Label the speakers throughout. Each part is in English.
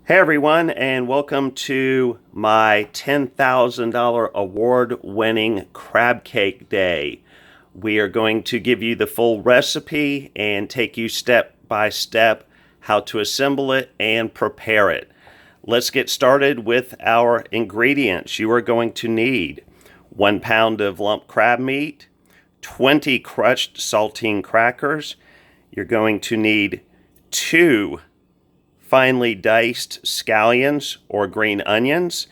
Speaker 1: Hey everyone, and welcome to my $10,000 award-winning crab cake day. We are going to give you the full recipe and take you step by step how to assemble it and prepare it. Let's get started with our ingredients. You are going to need 1 pound of lump crab meat, 20 crushed saltine crackers. You're going to need 2 finely diced scallions or green onions,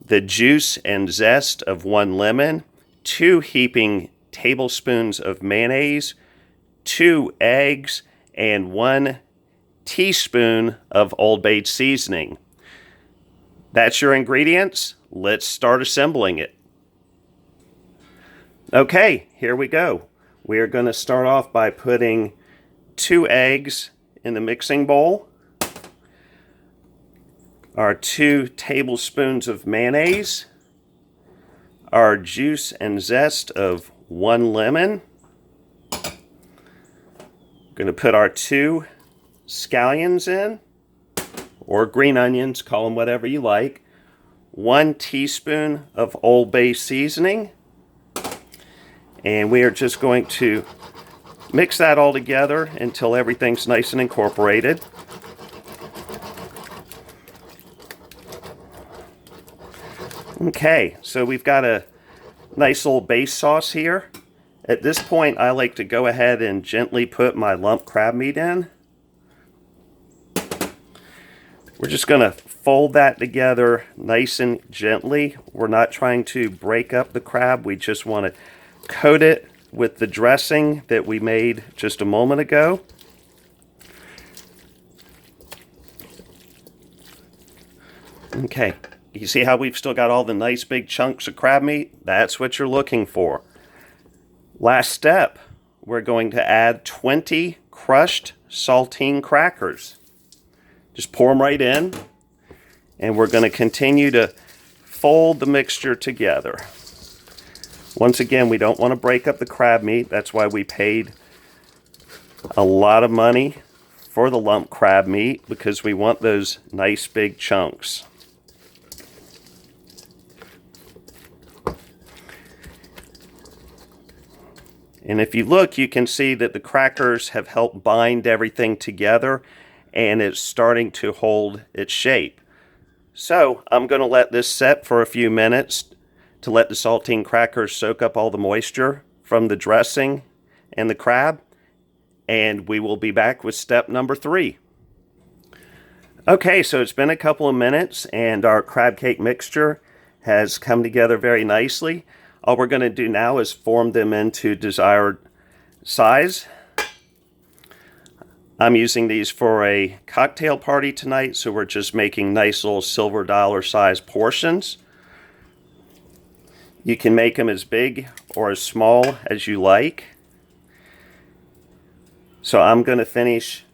Speaker 1: the juice and zest of 1 lemon, 2 heaping tablespoons of mayonnaise, 2 eggs, and 1 teaspoon of Old Bay seasoning. That's your ingredients. Let's start assembling it. Okay, here we go. We are going to start off by putting 2 eggs in the mixing bowl, our 2 tablespoons of mayonnaise, our juice and zest of 1 lemon. We're going to put our 2 scallions in, or green onions, call them whatever you like, 1 teaspoon of Old Bay seasoning, and we are just going to mix that all together until everything's nice and incorporated. Okay, so we've got a nice little base sauce here. At this point, I like to go ahead and gently put my lump crab meat in. We're just going to fold that together nice and gently. We're not trying to break up the crab. We just want to coat it with the dressing that we made just a moment ago. Okay. You see how we've still got all the nice big chunks of crab meat? That's what you're looking for. Last step, we're going to add 20 crushed saltine crackers. Just pour them right in, and we're going to continue to fold the mixture together. Once again, we don't want to break up the crab meat. That's why we paid a lot of money for the lump crab meat, because we want those nice big chunks. And if you look, you can see that the crackers have helped bind everything together, and it's starting to hold its shape. So I'm going to let this set for a few minutes to let the saltine crackers soak up all the moisture from the dressing and the crab, and we will be back with step number 3. Okay, so it's been a couple of minutes, and our crab cake mixture has come together very nicely. All we're going to do now is form them into desired size. I'm using these for a cocktail party tonight, so we're just making nice little silver dollar size portions. You can make them as big or as small as you like. So I'm going to finish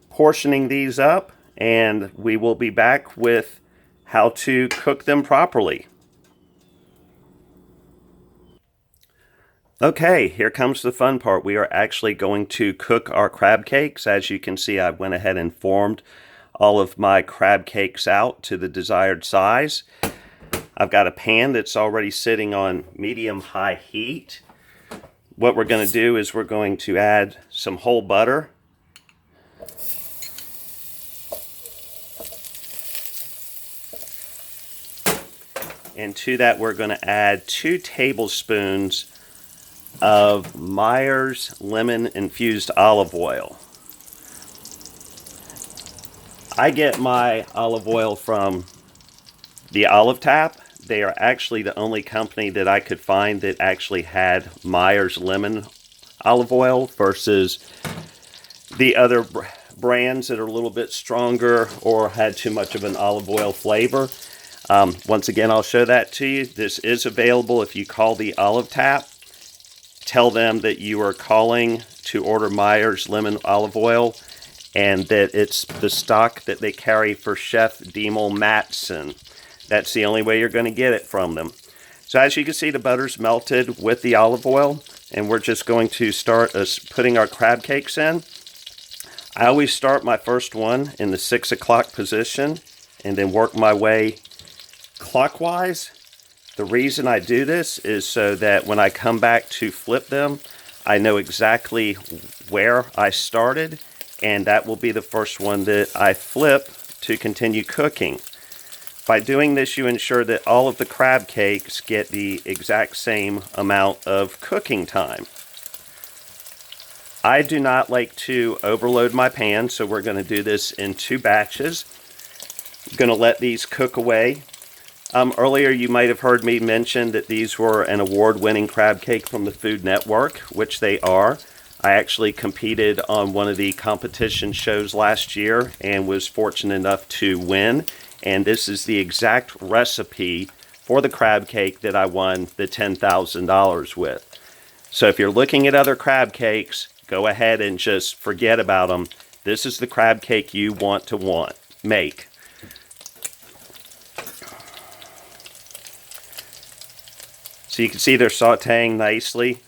Speaker 1: portioning these up, and we will be back with how to cook them properly. Okay, here comes the fun part. We are actually going to cook our crab cakes. As you can see, I went ahead and formed all of my crab cakes out to the desired size. I've got a pan that's already sitting on medium-high heat. What we're going to do is we're going to add some whole butter. And to that, we're going to add 2 tablespoons of Myers lemon infused olive oil. I get my olive oil from the Olive Tap. They are actually the only company that I could find that actually had Myers lemon olive oil versus the other brands that are a little bit stronger or had too much of an olive oil flavor. Once again, I'll show that to you. This is available if you call the Olive Tap. Tell them that you are calling to order Myers lemon olive oil and that it's the stock that they carry for Chef Demel Matson. That's the only way you're going to get it from them. So as you can see, the butter's melted with the olive oil, and we're just going to start putting our crab cakes in. I always start my first one in the 6 o'clock position and then work my way clockwise. The reason I do this is so that when I come back to flip them, I know exactly where I started, and that will be the first one that I flip to continue cooking. By doing this, you ensure that all of the crab cakes get the exact same amount of cooking time. I do not like to overload my pan, so we're going to do this in 2 batches. I'm going to let these cook away. Earlier you might have heard me mention that these were an award-winning crab cake from the Food Network, which they are. I actually competed on one of the competition shows last year and was fortunate enough to win. And this is the exact recipe for the crab cake that I won the $10,000 with. So if you're looking at other crab cakes, go ahead and just forget about them. This is the crab cake you want to make. So you can see they're sauteing nicely.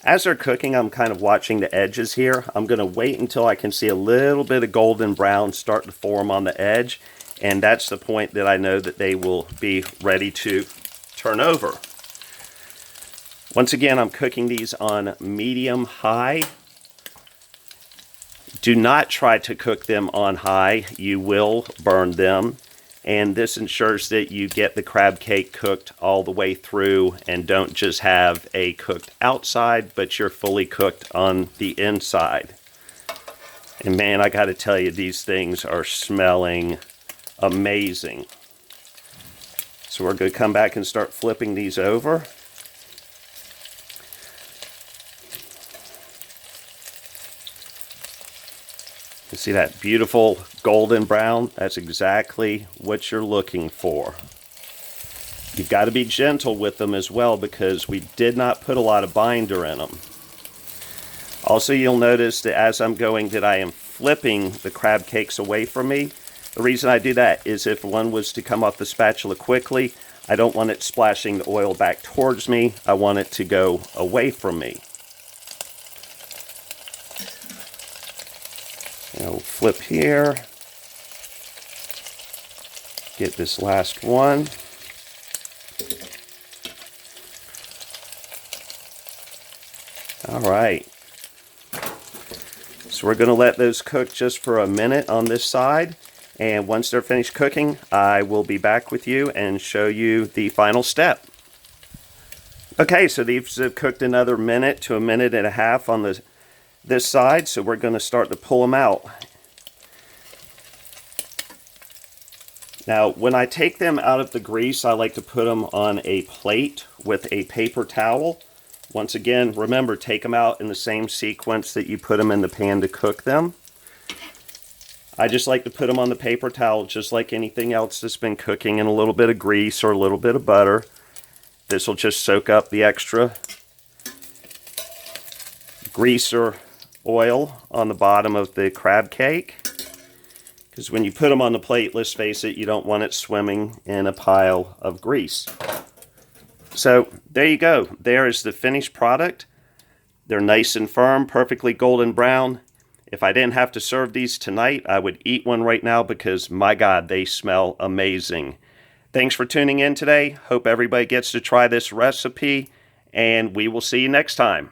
Speaker 1: As they're cooking, I'm kind of watching the edges here. I'm going to wait until I can see a little bit of golden brown start to form on the edge. And that's the point that I know that they will be ready to turn over. Once again, I'm cooking these on medium-high. Do not try to cook them on high. You will burn them. And this ensures that you get the crab cake cooked all the way through and don't just have a cooked outside, but you're fully cooked on the inside. And man, I got to tell you, these things are smelling amazing. So we're going to come back and start flipping these over. You see that beautiful golden brown? That's exactly what you're looking for. You've got to be gentle with them as well because we did not put a lot of binder in them. Also, you'll notice that as I'm going that I am flipping the crab cakes away from me. The reason I do that is if one was to come off the spatula quickly, I don't want it splashing the oil back towards me. I want it to go away from me. Now we'll flip here. Get this last one. All right. So we're going to let those cook just for a minute on this side. And once they're finished cooking, I will be back with you and show you the final step. Okay, so these have cooked another minute to a minute and a half on this side, so we're going to start to pull them out. Now, when I take them out of the grease, I like to put them on a plate with a paper towel. Once again, remember, take them out in the same sequence that you put them in the pan to cook them. I just like to put them on the paper towel just like anything else that's been cooking in a little bit of grease or a little bit of butter. This will just soak up the extra grease or oil on the bottom of the crab cake. Because when you put them on the plate, let's face it, you don't want it swimming in a pile of grease. So there you go. There is the finished product. They're nice and firm, perfectly golden brown. If I didn't have to serve these tonight, I would eat one right now because, my God, they smell amazing. Thanks for tuning in today. Hope everybody gets to try this recipe, and we will see you next time.